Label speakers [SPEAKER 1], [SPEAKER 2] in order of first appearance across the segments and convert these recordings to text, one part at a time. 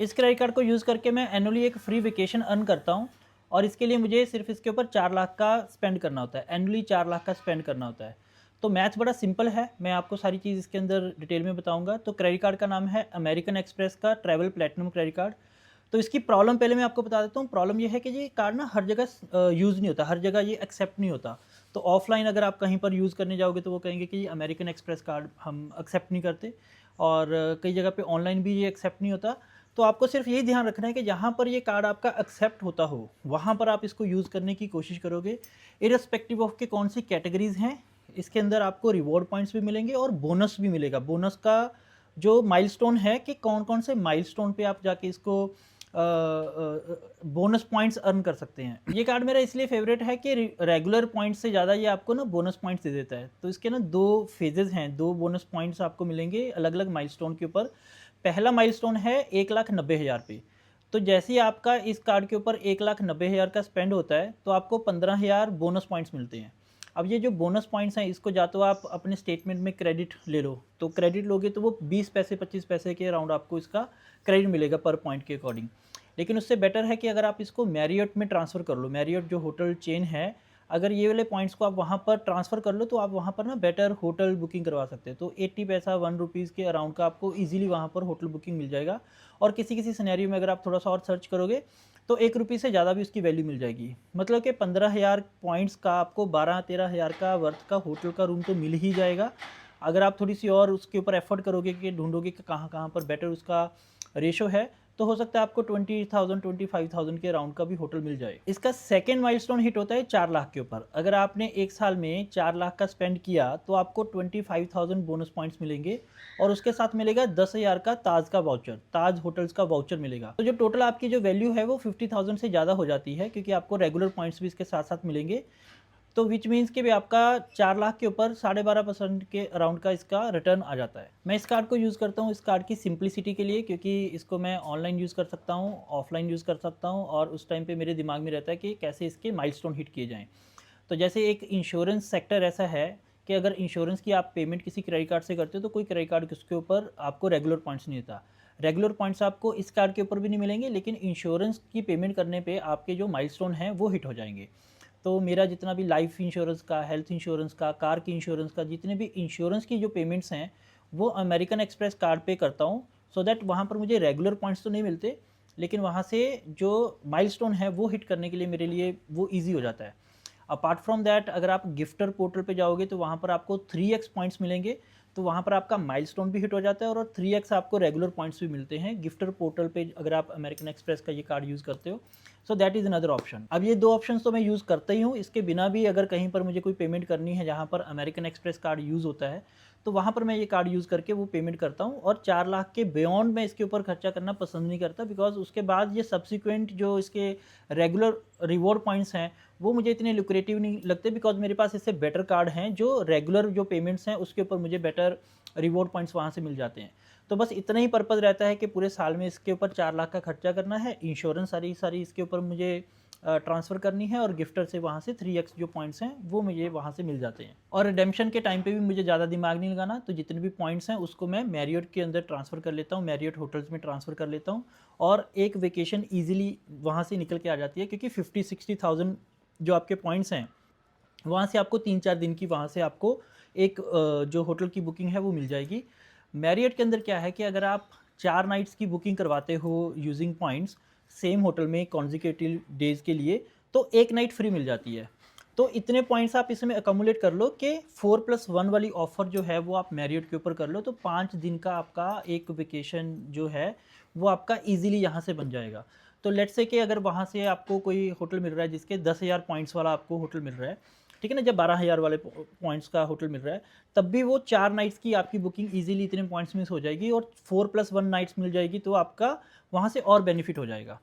[SPEAKER 1] इस credit card को use करके मैं एनुअली एक फ्री वेकेशन अर्न करता हूँ और इसके लिए मुझे सिर्फ इसके ऊपर 4 लाख का स्पेंड करना होता है। एनुअली 4 लाख का स्पेंड करना होता है। तो मैथ्स बड़ा सिंपल है, मैं आपको सारी चीज़ इसके अंदर डिटेल में बताऊँगा। तो क्रेडिट कार्ड का नाम है अमेरिकन एक्सप्रेस का ट्रैवल प्लैटिनम क्रेडिट कार्ड। तो इसकी प्रॉब्लम पहले मैं आपको बता देता हूँ। प्रॉब्लम ये है कि ये कार्ड ना हर जगह यूज़ नहीं होता, हर जगह ये एक्सेप्ट नहीं होता। तो ऑफ़लाइन अगर आप कहीं पर यूज़ करने जाओगे तो वो कहेंगे कि अमेरिकन एक्सप्रेस कार्ड हम एक्सेप्ट नहीं करते, और कई जगह पे ऑनलाइन भी ये एक्सेप्ट नहीं होता। तो आपको सिर्फ यही ध्यान रखना है कि जहाँ पर ये कार्ड आपका एक्सेप्ट होता हो, वहाँ पर आप इसको यूज़ करने की कोशिश करोगे। इर्रेस्पेक्टिव ऑफ के कौन सी कैटेगरीज़ हैं, इसके अंदर आपको रिवॉर्ड पॉइंट्स भी मिलेंगे और बोनस भी मिलेगा। बोनस का जो माइलस्टोन है कि कौन-कौन से माइलस्टोन पे आप जाके इसको बोनस पॉइंट्स अर्न कर सकते हैं। ये कार्ड मेरा इसलिए फ़ेवरेट है कि रेगुलर पॉइंट्स से ज़्यादा ये आपको ना बोनस पॉइंट्स दे देता है। तो इसके ना 2 फ़ेजेज़ हैं, 2 बोनस पॉइंट्स आपको मिलेंगे अलग-अलग माइलस्टोन के ऊपर। पहला माइलस्टोन है 1,90,000 पे। तो जैसे ही आपका इस कार्ड के ऊपर 1,90,000 का स्पेंड होता है, तो आपको 15,000 बोनस पॉइंट्स मिलते हैं। अब ये जो बोनस पॉइंट्स हैं, इसको या तो आप अपने स्टेटमेंट में क्रेडिट ले लो, तो क्रेडिट लोगे तो वो 20 पैसे 25 पैसे के अराउंड आपको इसका क्रेडिट मिलेगा पर पॉइंट के अकॉर्डिंग। लेकिन उससे बेटर है कि अगर आप इसको मैरियट में ट्रांसफ़र कर लो, मैरियट जो होटल चेन है, अगर ये वाले पॉइंट्स को आप वहाँ पर ट्रांसफ़र कर लो तो आप वहाँ पर ना बेटर होटल बुकिंग करवा सकते हो। तो 80 पैसा 1 रुपीज़ के अराउंड का आपको ईज़िली वहाँ पर होटल बुकिंग मिल जाएगा। और किसी-किसी सिनेरियो में अगर आप थोड़ा-सा और सर्च करोगे तो 1 रुपये से ज़्यादा भी उसकी वैल्यू मिल जाएगी। मतलब कि 15,000 पॉइंट्स का आपको 12-13,000 का वर्थ का होटल का रूम तो मिल ही जाएगा। अगर आप थोड़ी-सी और उसके ऊपर एफ़र्ट करोगे कि ढूँढोगे कि कहाँ-कहाँ पर बेटर उसका रेशो है, तो हो सकता है आपको 20,000 25,000 के अराउंड का भी होटल मिल जाए। इसका सेकंड माइलस्टोन हिट होता है 4 लाख के ऊपर। अगर आपने 1 साल में 4 लाख का स्पेंड किया तो आपको 25,000 बोनस पॉइंट्स मिलेंगे और उसके साथ मिलेगा 10,000 का ताज का वाउचर, ताज होटल्स का वाउचर मिलेगा। तो जो टोटल आपकी जो वैल्यू है वो 50,000 से ज़्यादा हो जाती है, क्योंकि आपको रेगुलर पॉइंट्स भी इसके साथ-साथ मिलेंगे। तो विच मीन्स कि भी आपका 4 लाख के ऊपर 12.5% के अराउंड का इसका रिटर्न आ जाता है। मैं इस कार्ड को यूज़ करता हूँ इस कार्ड की सिंप्लिसिटी के लिए, क्योंकि इसको मैं ऑनलाइन यूज़ कर सकता हूँ, ऑफलाइन यूज़ कर सकता हूँ, और उस टाइम पे मेरे दिमाग में रहता है कि कैसे इसके माइलस्टोन हिट किए जाएँ। तो जैसे एक इंश्योरेंस सेक्टर ऐसा है कि अगर इंश्योरेंस की आप पेमेंट किसी क्रेडिट कार्ड से करते हो तो कोई क्रेडिट कार्ड उसके ऊपर आपको रेगुलर पॉइंट्स नहीं देता। रेगुलर पॉइंट्स आपको इस कार्ड के ऊपर भी नहीं मिलेंगे, लेकिन इंश्योरेंस की पेमेंट करने पे आपके जो माइलस्टोन हैं वो हिट हो जाएँगे। तो मेरा जितना भी लाइफ इंश्योरेंस का, हेल्थ इंश्योरेंस का, कार की इंश्योरेंस का, जितने भी इंश्योरेंस की जो पेमेंट्स हैं वो अमेरिकन एक्सप्रेस कार्ड पे करता हूँ, सो दैट वहाँ पर मुझे रेगुलर पॉइंट्स तो नहीं मिलते, लेकिन वहाँ से जो माइलस्टोन है वो हिट करने के लिए मेरे लिए वो ईजी हो जाता है। अपार्ट फ्रॉम दैट अगर आप गिफ्टर पोर्टल पे जाओगे तो वहाँ पर आपको 3x पॉइंट्स मिलेंगे, तो वहाँ पर आपका माइलस्टोन भी हिट हो जाता है और 3x आपको रेगुलर पॉइंट्स भी मिलते हैं गिफ्टर पोर्टल पे अगर आप अमेरिकन एक्सप्रेस का ये कार्ड यूज़ करते हो। So that is another option. अब ये 2 ऑप्शंस तो मैं यूज़ करता ही हूँ, इसके बिना भी अगर कहीं पर मुझे कोई पेमेंट करनी है जहाँ पर अमेरिकन एक्सप्रेस कार्ड यूज़ होता है, तो वहाँ पर मैं ये कार्ड यूज़ करके वो पेमेंट करता हूँ। और 4 लाख के बियॉन्ड मैं इसके ऊपर खर्चा करना पसंद नहीं करता, बिकॉज़ उसके बाद ये सब्सिक्वेंट जो इसके रेगुलर रिवॉर्ड पॉइंट्स हैं वो मुझे इतने लुक्रेटिव नहीं लगते, बिकॉज़ मेरे पास इससे बेटर कार्ड हैं जो रेगुलर जो पेमेंट्स हैं उसके ऊपर मुझे बेटर रिवॉर्ड पॉइंट्स वहाँ से मिल जाते हैं। तो बस इतना ही पर्पज़ रहता है कि पूरे साल में इसके ऊपर 4 लाख का खर्चा करना है, इंश्योरेंस सारी इसके ऊपर मुझे ट्रांसफ़र करनी है, और गिफ्टर से वहाँ से 3x जो पॉइंट्स हैं वो मुझे वहाँ से मिल जाते हैं। और रिडेम्पशन के टाइम पे भी मुझे ज़्यादा दिमाग नहीं लगाना, तो जितने भी पॉइंट्स हैं उसको मैं मैरियट के अंदर ट्रांसफ़र कर लेता हूँ, मैरियट होटल्स में ट्रांसफ़र कर लेता हूँ, और एक वेकेशन ईज़िली वहाँ से निकल के आ जाती है, क्योंकि 50-60,000 जो आपके पॉइंट्स हैं वहाँ से आपको 3-4 दिन की वहाँ से आपको एक जो होटल की बुकिंग है वो मिल जाएगी। मैरियट के अंदर क्या है कि अगर आप 4 नाइट्स की बुकिंग करवाते हो यूजिंग पॉइंट्स सेम होटल में कॉन्सेक्यूटिव डेज़ के लिए, तो 1 नाइट फ्री मिल जाती है। तो इतने पॉइंट्स आप इसमें अक्यूमुलेट कर लो कि 4+1 वाली ऑफ़र जो है वो आप मैरियट के ऊपर कर लो, तो 5 दिन का आपका एक वेकेशन जो है वो आपका ईज़िली यहाँ से बन जाएगा। तो लेट्स से कि अगर वहाँ से आपको कोई होटल मिल रहा है जिसके 10,000 पॉइंट्स वाला आपको होटल मिल रहा है, ठीक है ना? जब 12,000 वाले पॉइंट्स का होटल मिल रहा है, तब भी वो 4 नाइट्स की आपकी बुकिंग ईज़िली इतने पॉइंट्स में से हो जाएगी, और 4+1 नाइट्स मिल जाएगी, तो आपका वहाँ से और बेनिफिट हो जाएगा।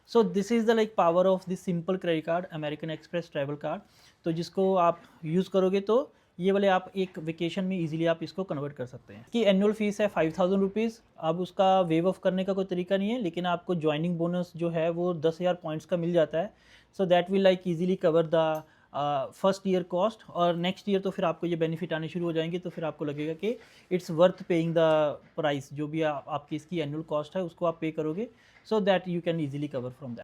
[SPEAKER 1] So this is the like power of this simple credit card American express travel card. तो जिसको आप यूज़ करोगे तो ये वाले आप एक वेकेशन में ईज़िली आप इसको कन्वर्ट कर सकते हैं। कि एनुअल फ़ीस है 5,000 रुपीज़। अब उसका वेव ऑफ करने का कोई तरीका नहीं है, लेकिन आपको जॉइनिंग बोनस जो है वो 10,000 पॉइंट्स का मिल जाता है। So that will like easily cover the first year cost, और नेक्स्ट ईयर तो फिर आपको ये बेनिफिट आने शुरू हो जाएंगे, तो फिर आपको लगेगा कि it's worth paying the price, जो भी आपकी इसकी एनुअल कॉस्ट है उसको आप पे करोगे, so that you can easily cover from that.